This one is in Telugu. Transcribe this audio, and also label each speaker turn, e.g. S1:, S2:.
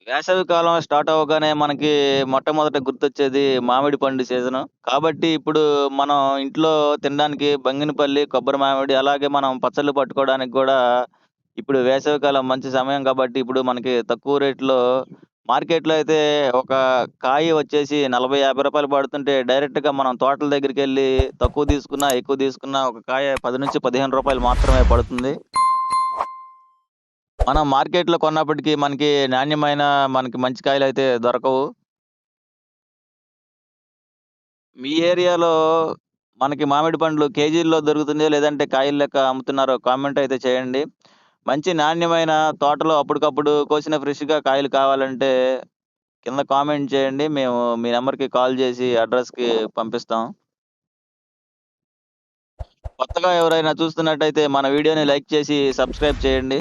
S1: వేసవి కాలం స్టార్ట్ అవ్వగానే మనకి మొట్టమొదట గుర్తొచ్చేది మామిడి పండు సీజను. కాబట్టి ఇప్పుడు మనం ఇంట్లో తినడానికి బంగినపల్లి, కొబ్బరి మామిడి అలాగే మనం పచ్చళ్ళు పట్టుకోవడానికి గూడా ఇప్పుడు వేసవికాలం మంచి సమయం కాబట్టి ఇప్పుడు మనకి తక్కువ రేట్‌లో మార్కెట్‌లో అయితే ఒక కాయ వచ్చేసి రూ. 40, 50 పడుతుంటే డైరెక్ట్‌గా మనం తోటల దగ్గరికెళ్ళి తక్కువ తీసుకున్నా, ఎక్కువ తీసుకున్నా ఒక కాయ రూ. 10-15 మాత్రమే పడుతుంది. మనం మార్కెట్‌లో కొన్నప్పటికి మనకి నాణ్యమైన మనకి మంచి కాయలైతే దొరకవు. మీ ఏరియాలో మనకి మామిడి పండ్లు కేజీల్లో దొరుకుతుందో లేదంటే కాయల లెక్క అమ్ముతున్నారో కామెంట్ అయితే చేయండి. మంచి నాణ్యమైన తోటలో అప్పటికప్పుడు కోసిన ఫ్రెష్‌గా కాయలు కావాలంటే కింద కామెంట్ చేయండి. మేము మీ నంబర్‌కి కాల్ చేసి అడ్రస్‌కి పంపిస్తాం. కొత్తగా ఎవరైనా చూస్తున్నట్టయితే మన వీడియోని లైక్ చేసి సబ్స్క్రైబ్ చేయండి.